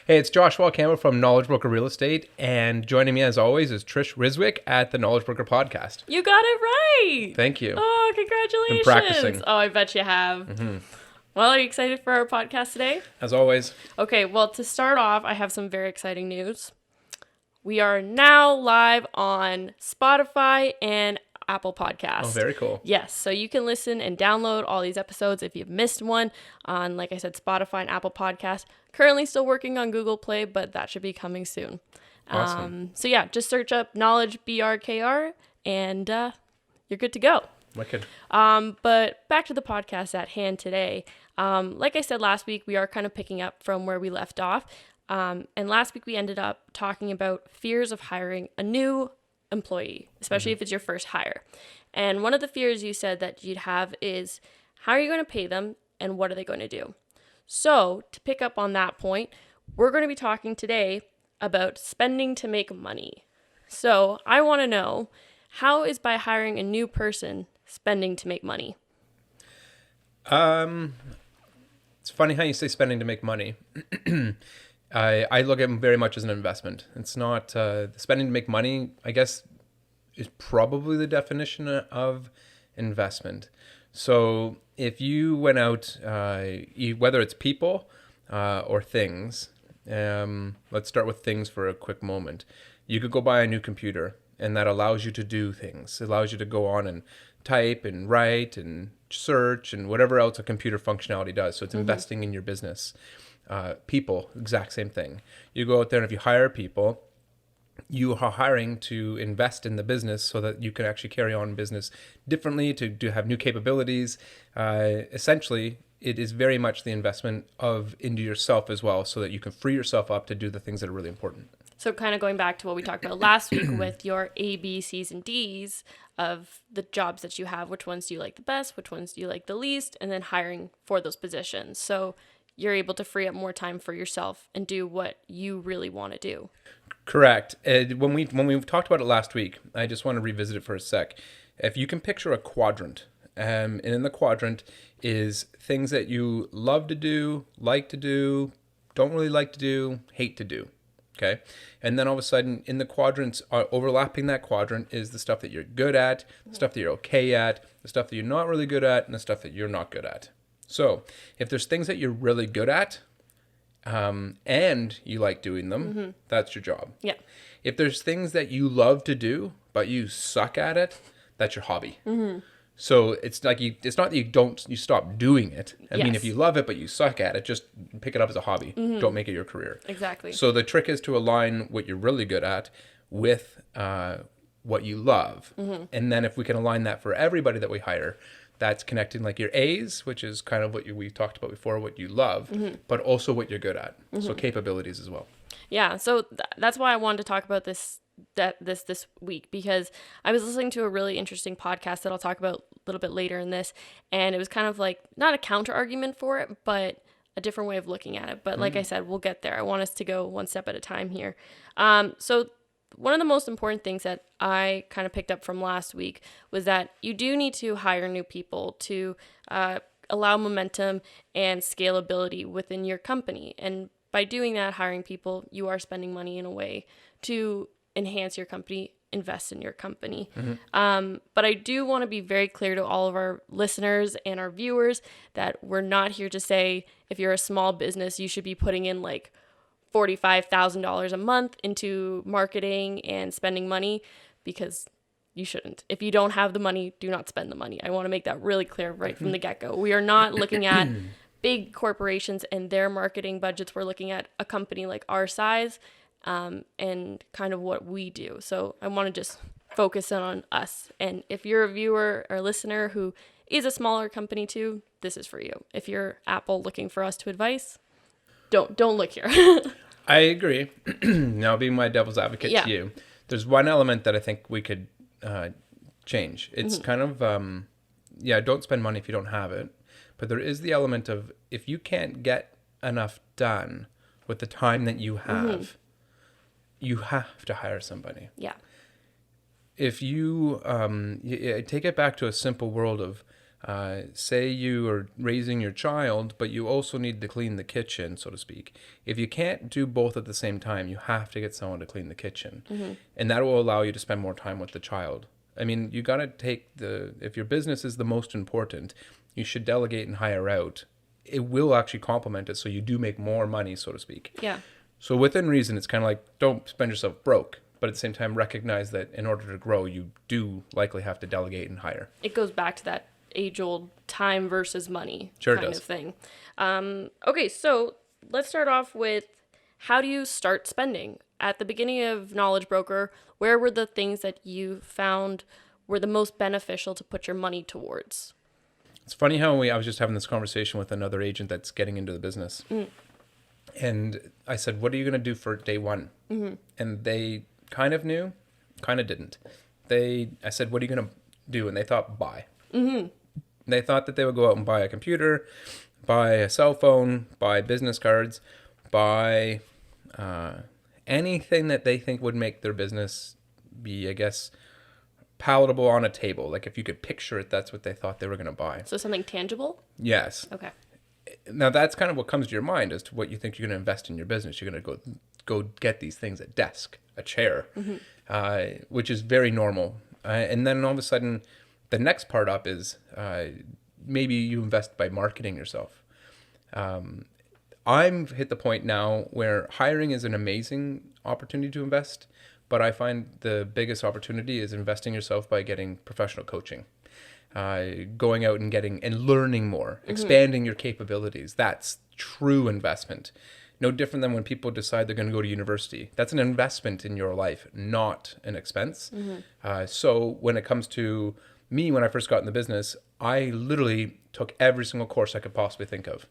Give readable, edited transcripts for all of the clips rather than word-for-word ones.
Hey, it's Joshua Campbell from Knowledge Broker Real Estate, and joining me as always is Trish Riswick at the Knowledge Broker Podcast. You got it right. Thank you. Oh, congratulations. Been practicing. Oh, I bet you have. Well, are you excited for our podcast today? As always. Okay, well, to start off, I have some very exciting news. We are now live on Spotify and Apple Podcasts. Oh, very cool. Yes, so you can listen and download all these episodes if you've missed one on, like I said, Spotify and Apple Podcasts. Currently still working on Google Play, but that should be coming soon. Awesome. So yeah, just search up Knowledge BRKR and you're good to go. Wicked. But back to the podcast at hand today. Like I said last week, we are kind of picking up from where we left off. And last week we ended up talking about fears of hiring a new employee, especially if it's your first hire. And one of the fears you said that you'd have is, how are you going to pay them and what are they going to do? So to pick up on that point, we're going to be talking today about spending to make money. So I want to know, how is by hiring a new person spending to make money? It's funny how you say spending to make money. I look at them very much as an investment. It's not spending to make money, I guess, is probably the definition of investment. So if you went out, whether it's people or things, let's start with things for a quick moment. You could go buy a new computer, and that allows you to do things. It allows you to go on and type and write and search and whatever else a computer functionality does. So it's investing in your business. People, exact same thing. You go out there and if you hire people, you are hiring to invest in the business so that you can actually carry on business differently, to have new capabilities. Essentially, it is very much the investment into yourself as well, so that you can free yourself up to do the things that are really important. So kind of going back to what we talked about last week with your A, B, C's, and D's of the jobs that you have, which ones do you like the best, which ones do you like the least, and then hiring for those positions. So you're able to free up more time for yourself and do what you really want to do. Correct. When we talked about it last week, I just want to revisit it for a sec. If you can picture a quadrant, and in the quadrant is things that you love to do, like to do, don't really like to do, hate to do. Okay. And then all of a sudden in the quadrants, overlapping that quadrant is the stuff that you're good at, the stuff that you're okay at, the stuff that you're not really good at, and the stuff that you're not good at. So if there's things that you're really good at, and you like doing them, that's your job. Yeah. If there's things that you love to do, but you suck at it, that's your hobby. So it's like it's not that you stop doing it. I mean, if you love it, but you suck at it, just pick it up as a hobby. Don't make it your career. Exactly. So the trick is to align what you're really good at with what you love. And then if we can align that for everybody that we hire, that's connecting like your A's, which is kind of what we talked about before, what you love, but also what you're good at. So capabilities as well. Yeah. So that's why I wanted to talk about this week, because I was listening to a really interesting podcast that I'll talk about a little bit later in this. And it was kind of like not a counter argument for it, but a different way of looking at it. But like I said, we'll get there. I want us to go one step at a time here. So one of the most important things that I kind of picked up from last week was that you do need to hire new people to allow momentum and scalability within your company. And by doing that, hiring people, you are spending money in a way to enhance your company, invest in your company. But I do want to be very clear to all of our listeners and our viewers that we're not here to say if you're a small business, you should be putting in like $45,000 a month into marketing and spending money, because you shouldn't. If you don't have the money, do not spend the money. I want to make that really clear right from the get-go. We are not looking at big corporations and their marketing budgets. We're looking at a company like our size and kind of what we do. So I want to just focus in on us. And if you're a viewer or listener who is a smaller company too, this is for you. If you're Apple looking for us to advise, don't look here. I agree. Now, being my devil's advocate to you, there's one element that I think we could change. It's kind of, don't spend money if you don't have it. But there is the element of, if you can't get enough done with the time that you have, you have to hire somebody. Yeah. If you take it back to a simple world of Say you are raising your child, but you also need to clean the kitchen, so to speak. If you can't do both at the same time, you have to get someone to clean the kitchen. And that will allow you to spend more time with the child. I mean, you got to if your business is the most important, you should delegate and hire out. It will actually complement it so you do make more money, so to speak. Yeah. So within reason, it's kind of like, don't spend yourself broke, but at the same time, recognize that in order to grow, you do likely have to delegate and hire. It goes back to that age-old time versus money Sure kind does. of thing. Okay, so let's start off with, how do you start spending? At the beginning of Knowledge Broker, where were the things that you found were the most beneficial to put your money towards? It's funny how I was just having this conversation with another agent that's getting into the business. And I said, what are you going to do for day one? And they kind of knew, kind of didn't. I said, what are you going to do? And they thought, buy. They thought that they would go out and buy a computer, buy a cell phone, buy business cards, buy anything that they think would make their business be, I guess, palatable on a table. Like if you could picture it, that's what they thought they were going to buy. So something tangible? Yes. Okay. Now that's kind of what comes to your mind as to what you think you're going to invest in your business. You're going to go get these things, a desk, a chair, which is very normal. And then all of a sudden, the next part up is maybe you invest by marketing yourself. I'm hit the point now where hiring is an amazing opportunity to invest, but I find the biggest opportunity is investing yourself by getting professional coaching. Going out and getting and learning more, expanding your capabilities. That's true investment. No different than when people decide they're going to go to university. That's an investment in your life, not an expense. So when it comes to me, when I first got in the business, I literally took every single course I could possibly think of.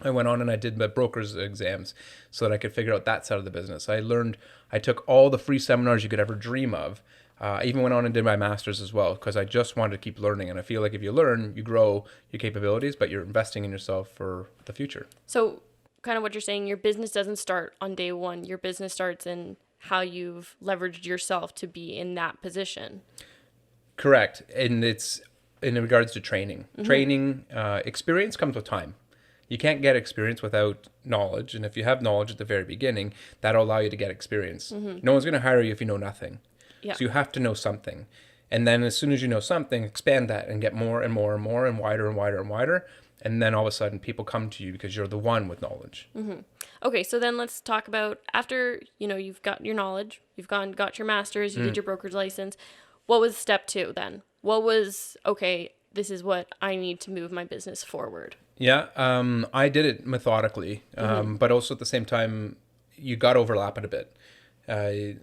I went on and I did my broker's exams so that I could figure out that side of the business. I took all the free seminars you could ever dream of. I even went on and did my master's as well because I just wanted to keep learning. And I feel like if you learn, you grow your capabilities, but you're investing in yourself for the future. So kind of what you're saying, your business doesn't start on day one. Your business starts in how you've leveraged yourself to be in that position. Correct. And it's in regards to training. Training, experience comes with time. You can't get experience without knowledge. And if you have knowledge at the very beginning, that'll allow you to get experience. No one's going to hire you if you know nothing. Yeah. So you have to know something. And then as soon as you know something, expand that and get more and more and more and wider and wider and wider. And then all of a sudden people come to you because you're the one with knowledge. Okay, so then let's talk about after, you've got your knowledge, you've got your master's, you did your broker's license. What was step 2 then? What was, okay, this is what I need to move my business forward? Yeah, I did it methodically, but also at the same time, you got to overlap it a bit.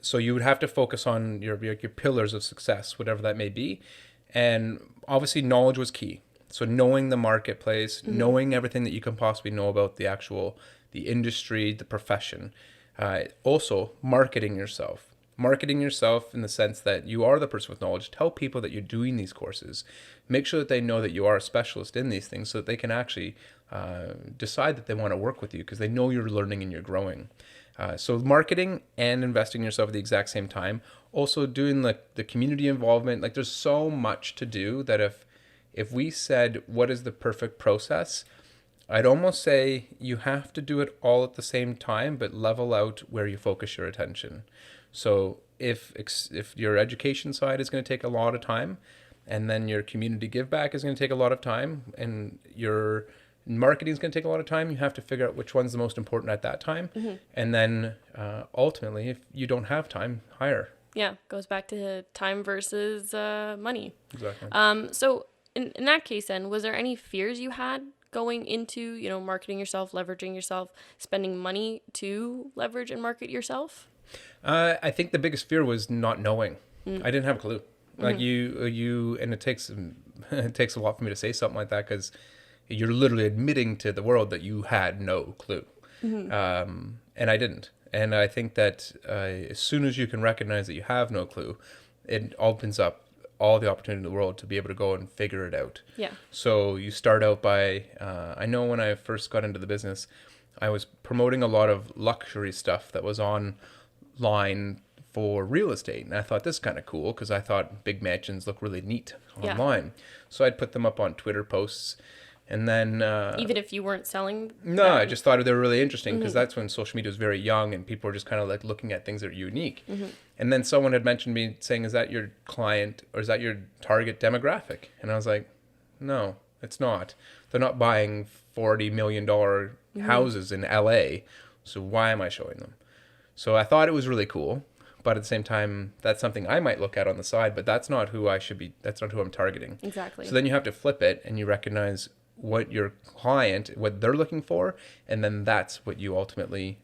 So you would have to focus on your pillars of success, whatever that may be. And obviously knowledge was key. So knowing the marketplace, knowing everything that you can possibly know about the industry, the profession. Also marketing yourself. Marketing yourself in the sense that you are the person with knowledge. Tell people that you're doing these courses. Make sure that they know that you are a specialist in these things so that they can actually decide that they want to work with you because they know you're learning and you're growing. So marketing and investing in yourself at the exact same time. Also doing the community involvement. Like there's so much to do that if we said what is the perfect process, I'd almost say you have to do it all at the same time, but level out where you focus your attention. So if your education side is going to take a lot of time, and then your community give back is going to take a lot of time, and your marketing is going to take a lot of time, you have to figure out which one's the most important at that time. And then ultimately, if you don't have time, hire. Yeah, goes back to time versus money. Exactly. So in that case then, was there any fears you had going into, marketing yourself, leveraging yourself, spending money to leverage and market yourself? I think the biggest fear was not knowing. I didn't have a clue. Like you, and it takes a lot for me to say something like that because you're literally admitting to the world that you had no clue. And I didn't. And I think that as soon as you can recognize that you have no clue, it opens up all the opportunity in the world to be able to go and figure it out. Yeah. So you start out by, I know when I first got into the business, I was promoting a lot of luxury stuff that was online for real estate. And I thought this is kind of cool because I thought big mansions look really neat Yeah. online. So I'd put them up on Twitter posts. And then Even if you weren't selling no, them? I just thought they were really interesting because that's when social media was very young and people were just kind of like looking at things that are unique. And then someone had mentioned me saying, "Is that your client or is that your target demographic?" And I was like, "No, it's not. They're not buying $40 million houses in LA. So why am I showing them?" So I thought it was really cool, but at the same time, that's something I might look at on the side, but that's not who I should be. That's not who I'm targeting. Exactly. So then you have to flip it and you recognize what your client, what they're looking for, and then that's what you ultimately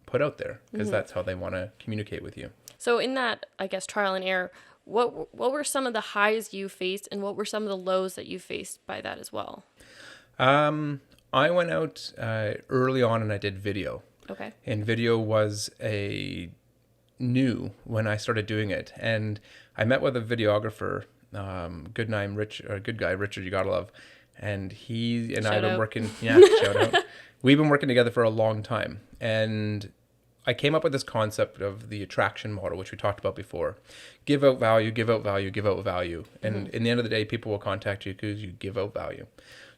put out there because that's how they want to communicate with you. So in that, I guess, trial and error, what were some of the highs you faced and what were some of the lows that you faced by that as well? I went out early on and I did video. Okay. And video was a new when I started doing it. And I met with a videographer, good guy, Richard, you gotta love. And he and I have been working, shout out. We've been working together for a long time. And I came up with this concept of the attraction model, which we talked about before. Give out value, give out value, give out value. And in the end of the day, people will contact you because you give out value.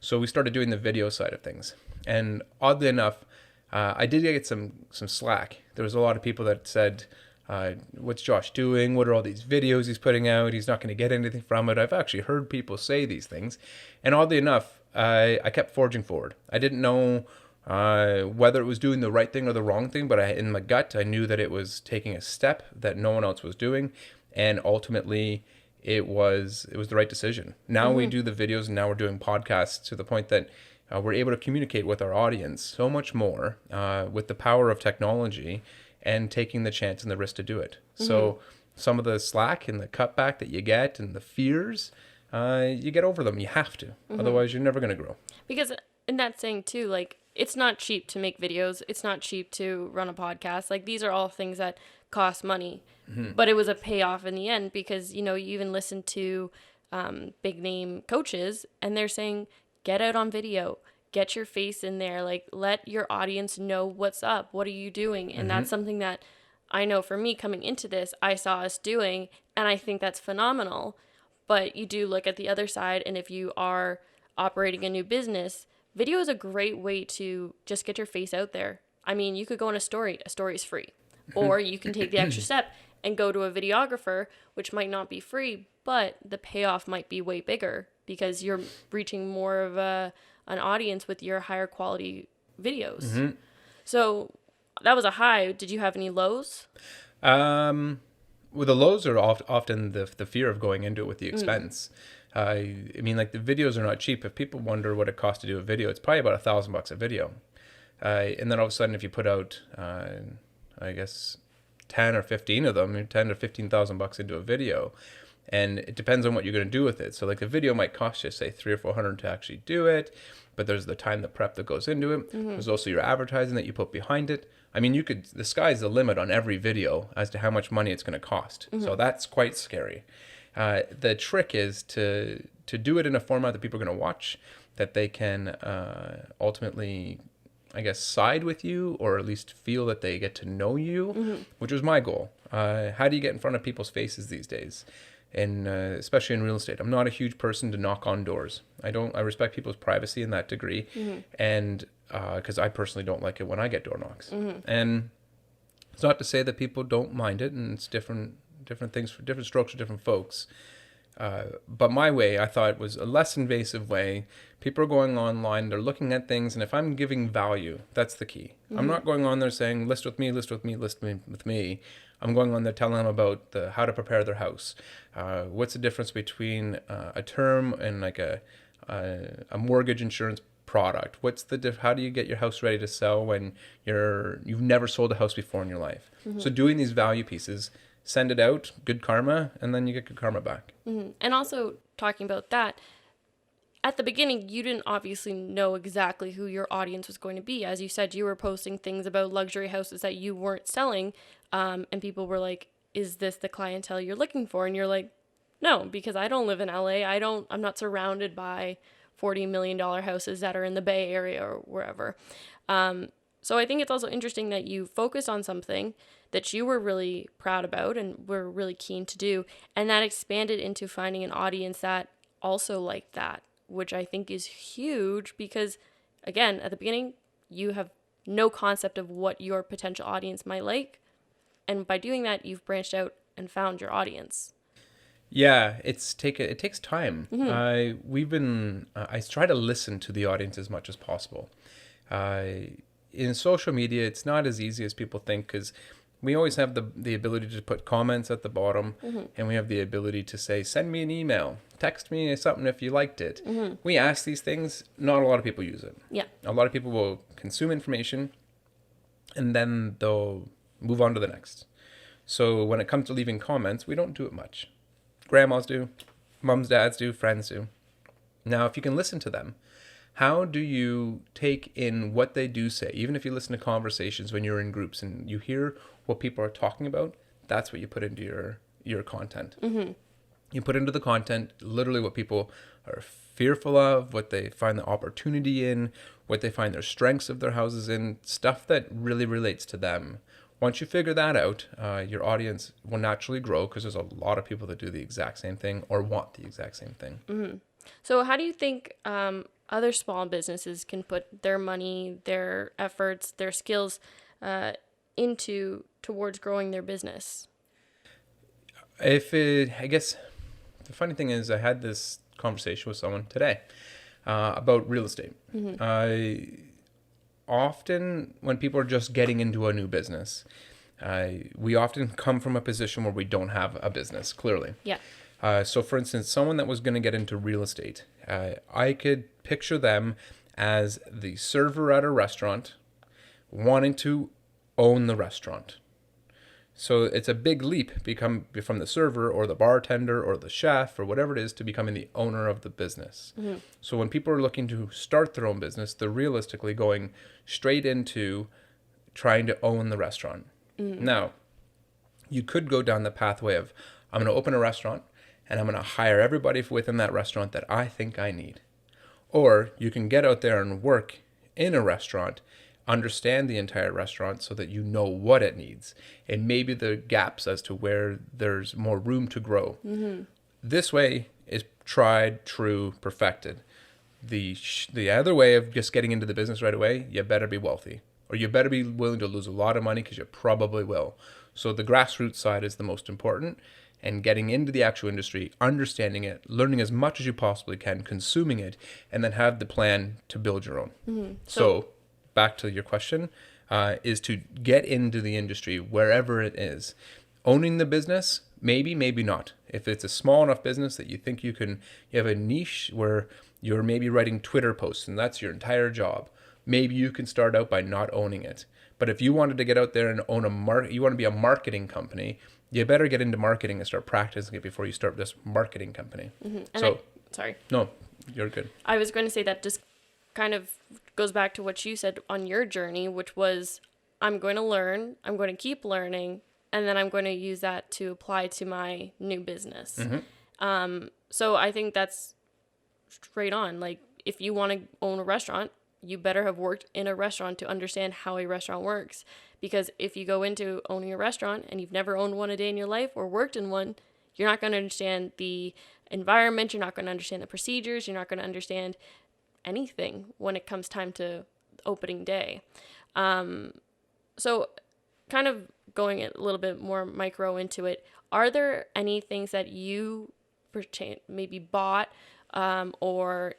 So we started doing the video side of things. And oddly enough, I did get some slack. There was a lot of people that said, what's Josh doing? What are all these videos he's putting out? He's not going to get anything from it. I've actually heard people say these things. And oddly enough, I kept forging forward. I didn't know whether it was doing the right thing or the wrong thing, but in my gut, I knew that it was taking a step that no one else was doing. And ultimately, it was the right decision. Now we do the videos and now we're doing podcasts to the point that we're able to communicate with our audience so much more with the power of technology and taking the chance and the risk to do it. So some of the slack and the cutback that you get and the fears, you get over them. You have to. Otherwise, you're never going to grow. Because in that saying too, like, it's not cheap to make videos. It's not cheap to run a podcast. Like, these are all things that cost money. But it was a payoff in the end because, you even listen to big name coaches and they're saying, get out on video, get your face in there, like, let your audience know what's up. What are you doing? And that's something that I know for me coming into this, I saw us doing, and I think that's phenomenal. But you do look at the other side, and if you are operating a new business, video is a great way to just get your face out there. I mean, you could go on a story is free. Or you can take the extra step and go to a videographer, which might not be free, but the payoff might be way bigger because you're reaching more of an audience with your higher quality videos. So that was a high. Did you have any lows? Well, the lows are often the fear of going into it with the expense. I mean, like, the videos are not cheap. If people wonder what it costs to do a video, it's probably about $1,000 a video. And then all of a sudden, if you put out, I guess, 10 or 15 of them, 10 or 15,000 bucks into a video, and it depends on what you're going to do with it. So, like, the video might cost you, say, 300 or 400 to actually do it, but there's the time, the prep that goes into it. There's also your advertising that you put behind it. I mean, the sky's the limit on every video as to how much money it's going to cost. So that's quite scary. The trick is to do it in a format that people are going to watch, that they can ultimately, I guess, side with you, or at least feel that they get to know you, which was my goal. How do you get in front of people's faces these days? And especially in real estate, I'm not a huge person to knock on doors. I respect people's privacy in that degree, and because I personally don't like it when I get door knocks. And it's not to say that people don't mind it, and it's different things for different strokes for different folks. But my way, I thought, was a less invasive way. People are going online, they're looking at things, and if I'm giving value, that's the key. I'm not going on there saying, list with me, list with me, list with me. I'm going on there telling them about how to prepare their house. What's the difference between a term and like a mortgage insurance product? How do you get your house ready to sell when you've never sold a house before in your life? So doing these value pieces, send it out, good karma, and then you get good karma back. And also talking about that, at the beginning, you didn't obviously know exactly who your audience was going to be. As you said, you were posting things about luxury houses that you weren't selling, and people were like, is this the clientele you're looking for? And you're like, no, because I don't live in LA. I'm not surrounded by $40 million houses that are in the Bay Area or wherever. So I think it's also interesting that you focused on something that you were really proud about and were really keen to do, and that expanded into finding an audience that also liked that, which I think is huge because, again, at the beginning, you have no concept of what your potential audience might like. And by doing that, you've branched out and found your audience. Yeah, it takes time. I try to listen to the audience as much as possible. In social media, it's not as easy as people think because we always have the ability to put comments at the bottom, and we have the ability to say, send me an email, text me something if you liked it. We ask these things. Not a lot of people use it. Yeah. A lot of people will consume information and then they'll move on to the next. So when it comes to leaving comments, we don't do it much. Grandmas do, mums, dads do, friends do. Now, if you can listen to them, how do you take in what they do say? Even if you listen to conversations when you're in groups and you hear what people are talking about, that's what you put into your content. You put into the content literally what people are fearful of, what they find the opportunity in, what they find their strengths of their houses in, stuff that really relates to them. Once you figure that out, your audience will naturally grow because there's a lot of people that do the exact same thing or want the exact same thing. So how do you think other small businesses can put their money, their efforts, their skills towards growing their business? I guess the funny thing is I had this conversation with someone today about real estate. Often when people are just getting into a new business, we often come from a position where we don't have a business, clearly. Yeah. So for instance, someone that was going to get into real estate, I could picture them as the server at a restaurant wanting to own the restaurant. So it's a big leap from the server or the bartender or the chef or whatever it is to becoming the owner of the business. So when people are looking to start their own business, they're realistically going straight into trying to own the restaurant. Now, you could go down the pathway of, I'm going to open a restaurant and I'm going to hire everybody within that restaurant that I think I need. Or you can get out there and work in a restaurant, understand the entire restaurant so that you know what it needs and maybe the gaps as to where there's more room to grow. This way is tried, true, perfected. The other way of just getting into the business right away, you better be wealthy or you better be willing to lose a lot of money because you probably will. So the grassroots side is the most important, and getting into the actual industry, understanding it, learning as much as you possibly can, consuming it, and then have the plan to build your own. So back to your question, is to get into the industry wherever it is. Owning the business, maybe, maybe not. If it's a small enough business that you think you have a niche where you're maybe writing Twitter posts and that's your entire job, maybe you can start out by not owning it. But if you wanted to get out there and own you want to be a marketing company, you better get into marketing and start practicing it before you start this marketing company. Sorry. No, you're good. I was going to say that just kind of goes back to what you said on your journey, which was, I'm going to learn, I'm going to keep learning, and then I'm going to use that to apply to my new business. So I think that's straight on. Like, if you want to own a restaurant, you better have worked in a restaurant to understand how a restaurant works. Because if you go into owning a restaurant and you've never owned one a day in your life or worked in one, you're not going to understand the environment, you're not going to understand the procedures, you're not going to understand anything when it comes time to opening day. So kind of going a little bit more micro into it, are there any things that you maybe bought or,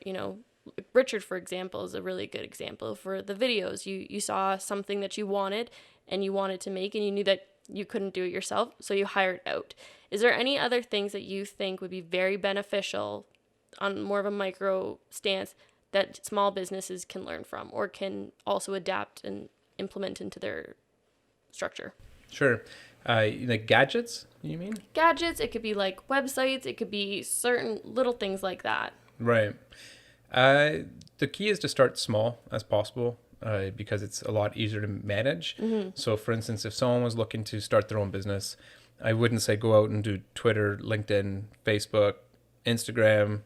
Richard, for example, is a really good example for the videos. You saw something that you wanted and you wanted to make and you knew that you couldn't do it yourself, so you hired out. Is there any other things that you think would be very beneficial on more of a micro stance that small businesses can learn from or can also adapt and implement into their structure? Sure. Like gadgets, you mean? Gadgets, it could be like websites, it could be certain little things like that. Right. The key is to start small as possible because it's a lot easier to manage. So for instance, if someone was looking to start their own business, I wouldn't say go out and do Twitter, LinkedIn, Facebook, Instagram,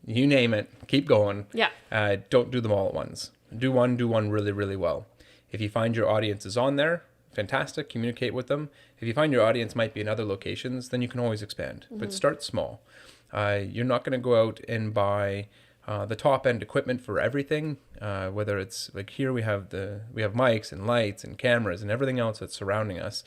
you name it, keep going. Yeah. Don't do them all at once. Do one really, really well. If you find your audience is on there, fantastic, communicate with them. If you find your audience might be in other locations, then you can always expand. But start small. You're not going to go out and buy the top end equipment for everything. Whether it's like here we have mics and lights and cameras and everything else that's surrounding us.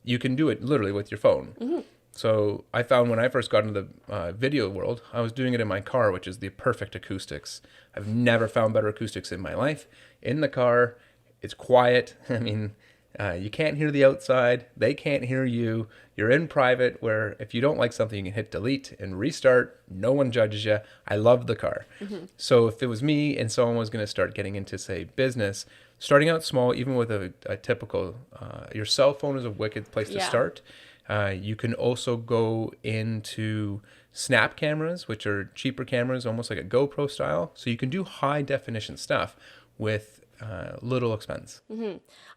You can do it literally with your phone. So I found when I first got into the video world, I was doing it in my car, which is the perfect acoustics. I've never found better acoustics in my life. In the car, it's quiet. I mean, you can't hear the outside. They can't hear you. You're in private where if you don't like something, you can hit delete and restart. No one judges you. I love the car. So if it was me and someone was going to start getting into, say, business, starting out small, even with a typical, your cell phone is a wicked place to start. You can also go into snap cameras, which are cheaper cameras, almost like a GoPro style. So you can do high definition stuff with little expense.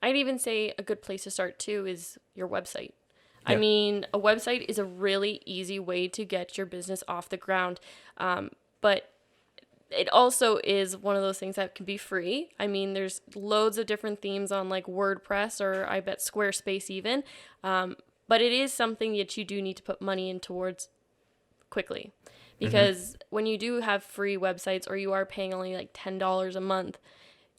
I'd even say a good place to start too is your website. I mean, a website is a really easy way to get your business off the ground. But it also is one of those things that can be free. I mean, there's loads of different themes on like WordPress or I bet Squarespace even. But it is something that you do need to put money in towards quickly. Because when you do have free websites or you are paying only like $10 a month,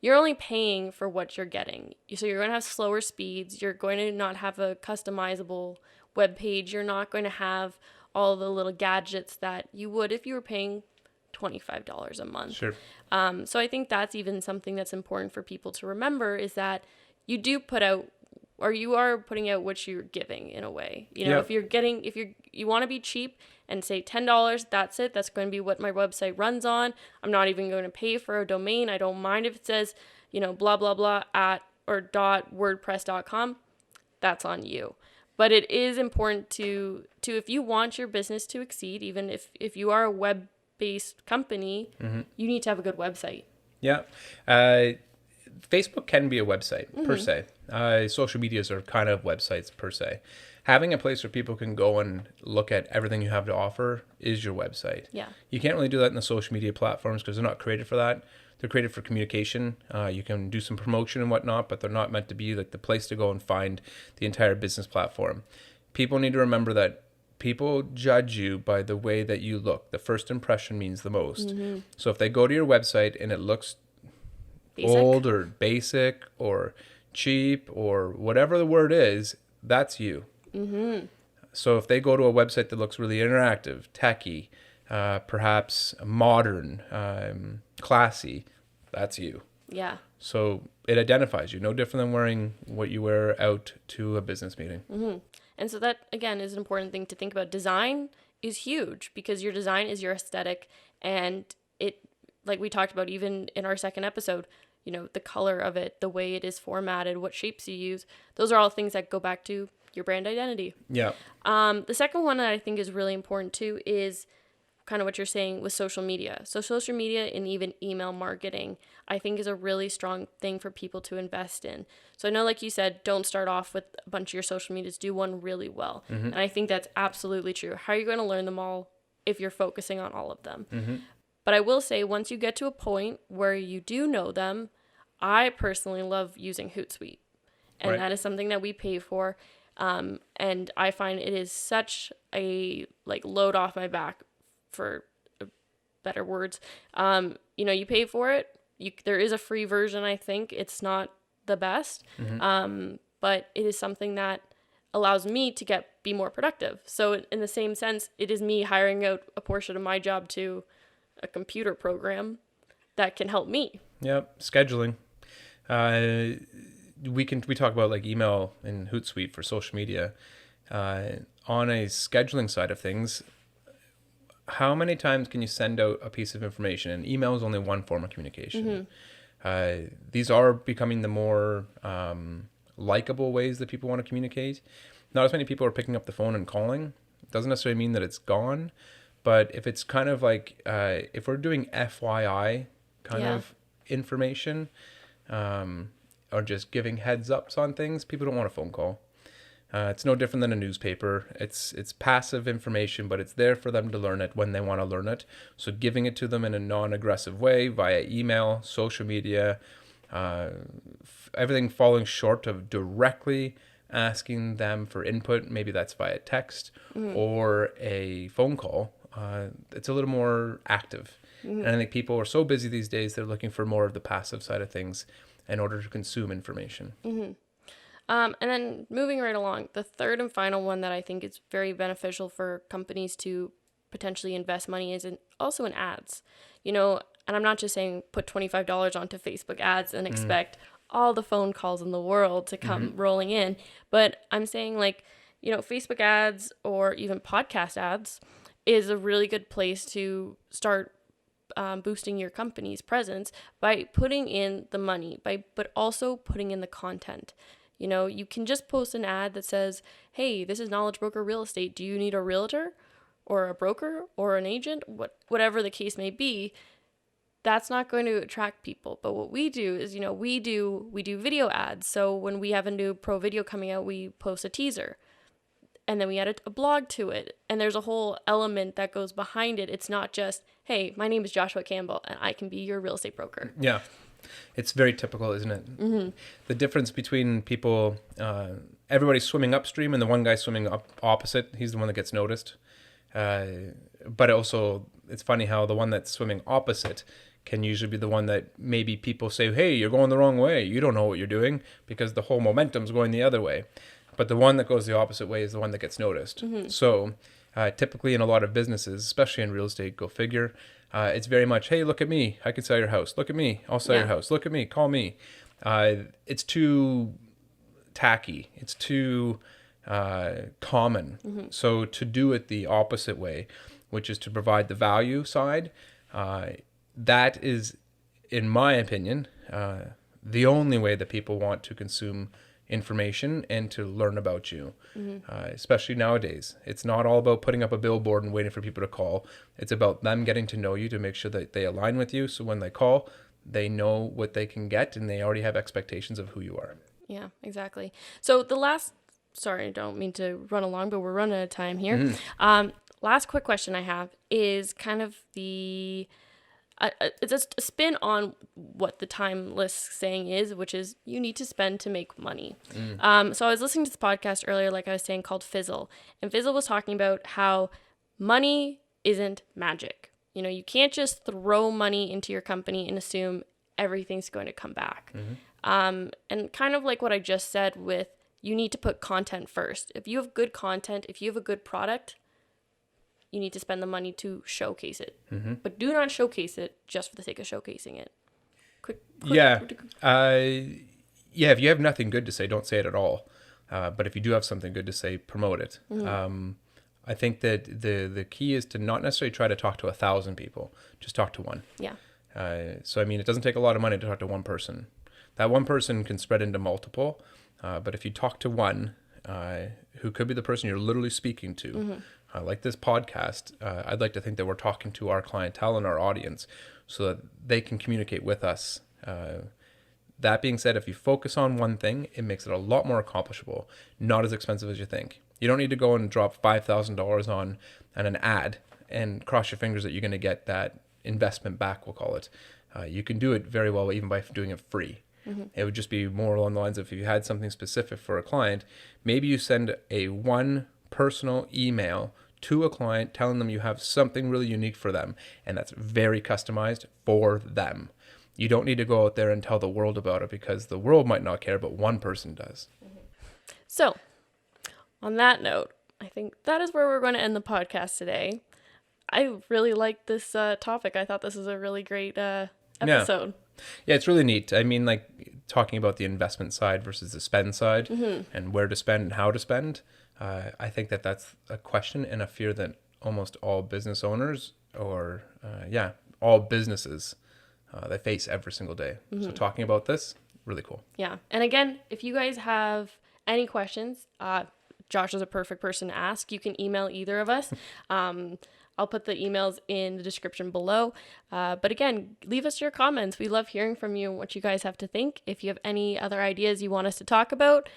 you're only paying for what you're getting. So you're going to have slower speeds. You're going to not have a customizable web page. You're not going to have all the little gadgets that you would if you were paying $25 a month. Sure. So I think that's even something that's important for people to remember is that you do put out or you are putting out what you're giving in a way. You know, if you want to be cheap and say $10, that's it. That's going to be what my website runs on. I'm not even going to pay for a domain. I don't mind if it says, you know, blah, blah, blah at or .wordpress.com. That's on you. But it is important to if you want your business to exceed, even if you are a web-based company, you need to have a good website. Yeah. Facebook can be a website per se. Social medias are kind of websites per se. Having a place where people can go and look at everything you have to offer is your website. Yeah. You can't really do that in the social media platforms because they're not created for that. They're created for communication. You can do some promotion and whatnot, but they're not meant to be like the place to go and find the entire business platform. People need to remember that people judge you by the way that you look. The first impression means the most. So if they go to your website and it looks old or basic or cheap or whatever the word is, that's you. So if they go to a website that looks really interactive, techy, perhaps modern, classy, that's you. Yeah. So it identifies you, no different than wearing what you wear out to a business meeting. And so that, again, is an important thing to think about. Design is huge because your design is your aesthetic. And it, like we talked about even in our second episode, you know, the color of it, the way it is formatted, what shapes you use, those are all things that go back to your brand identity. Yeah. The second one that I think is really important too is kind of what you're saying with social media. So social media and even email marketing, I think is a really strong thing for people to invest in. So I know, like you said, don't start off with a bunch of your social medias, do one really well. And I think that's absolutely true. How are you going to learn them all if you're focusing on all of them? But I will say once you get to a point where you do know them, I personally love using Hootsuite. And that is something that we pay for. And I find it is such a load off my back, for better words. You know, you pay for it. There is a free version. I think it's not the best, but it is something that allows me to be more productive. So in the same sense, it is me hiring out a portion of my job to a computer program that can help me. Yep. Scheduling. We talk about like email and Hootsuite for social media. On a scheduling side of things, how many times can you send out a piece of information? And email is only one form of communication. These are becoming the more likable ways that people want to communicate. Not as many people are picking up the phone and calling. It doesn't necessarily mean that it's gone, but if it's kind of like if we're doing FYI kind of information, or just giving heads ups on things, people don't want a phone call. It's no different than a newspaper. It's passive information, but it's there for them to learn it when they want to learn it. So giving it to them in a non-aggressive way via email, social media, everything falling short of directly asking them for input. Maybe that's via text or a phone call. It's a little more active. And I think people are so busy these days, they're looking for more of the passive side of things in order to consume information. And then moving right along, the third and final one that I think is very beneficial for companies to potentially invest money is also in ads. And I'm not just saying put $25 onto Facebook ads and expect all the phone calls in the world to come rolling in. But I'm saying Facebook ads or even podcast ads is a really good place to start boosting your company's presence by putting in the money, but also putting in the content. You can just post an ad that says, hey, this is Knowledge Broker Real Estate. Do you need a realtor or a broker or an agent? Whatever the case may be, that's not going to attract people. But what we do is, we do video ads. So when we have a new pro video coming out, we post a teaser. And then we add a blog to it. And there's a whole element that goes behind it. It's not just, hey, my name is Joshua Campbell and I can be your real estate broker. Yeah. It's very typical, isn't it? The difference between people, everybody's swimming upstream and the one guy swimming up opposite, he's the one that gets noticed. But also, it's funny how the one that's swimming opposite can usually be the one that maybe people say, hey, you're going the wrong way. You don't know what you're doing, because the whole momentum's going the other way. But the one that goes the opposite way is the one that gets noticed. So typically in a lot of businesses, especially in real estate, go figure, it's very much, hey, look at me. I can sell your house. Look at me. I'll sell your house. Look at me. Call me. It's too tacky. It's too common. So to do it the opposite way, which is to provide the value side, that is, in my opinion, the only way that people want to consume information and to learn about you, especially nowadays. It's not all about putting up a billboard and waiting for people to call. It's about them getting to know you, to make sure that they align with you. So when they call, they know what they can get and they already have expectations of who you are. Yeah, exactly. So sorry, I don't mean to run along, but we're running out of time here. Last quick question I have is kind of it's a spin on what the timeless saying is, which is you need to spend to make money. So I was listening to this podcast earlier, like I was saying, called Fizzle. And Fizzle was talking about how money isn't magic. You can't just throw money into your company and assume everything's going to come back. And kind of like what I just said with, you need to put content first. If you have good content, if you have a good product, you need to spend the money to showcase it. But do not showcase it just for the sake of showcasing it. If you have nothing good to say, don't say it at all. But if you do have something good to say, promote it. I think that the key is to not necessarily try to talk to 1,000 people. Just talk to one. So, it doesn't take a lot of money to talk to one person. That one person can spread into multiple. But if you talk to one, who could be the person you're literally speaking to, like this podcast, I'd like to think that we're talking to our clientele and our audience so that they can communicate with us. That being said, if you focus on one thing, it makes it a lot more accomplishable, not as expensive as you think. You don't need to go and drop $5,000 on an ad and cross your fingers that you're going to get that investment back, we'll call it. You can do it very well even by doing it free. It would just be more along the lines of, if you had something specific for a client, maybe you send one personal email to a client telling them you have something really unique for them, and that's very customized for them. You don't need to go out there and tell the world about it, because the world might not care, but one person does. So, on that note, I think that is where we're going to end the podcast today. I really liked this topic. I thought this was a really great episode. Yeah, it's really neat. Talking about the investment side versus the spend side, and where to spend and how to spend. I think that that's a question and a fear that almost all business owners or all businesses they face every single day. So talking about this, really cool. Yeah. And again, if you guys have any questions, Josh is a perfect person to ask. You can email either of us. I'll put the emails in the description below. But again, leave us your comments. We love hearing from you and what you guys have to think. If you have any other ideas you want us to talk about,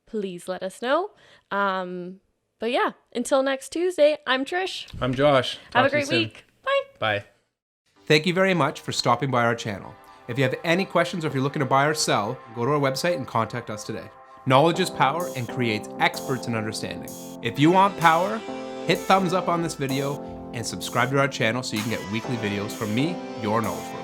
please let us know. But yeah, until next Tuesday, I'm Trish. I'm Josh. Have a great week. Bye. Bye. Thank you very much for stopping by our channel. If you have any questions or if you're looking to buy or sell, go to our website and contact us today. Knowledge is power and creates experts in understanding. If you want power, hit thumbs up on this video and subscribe to our channel so you can get weekly videos from me, your knowledge world.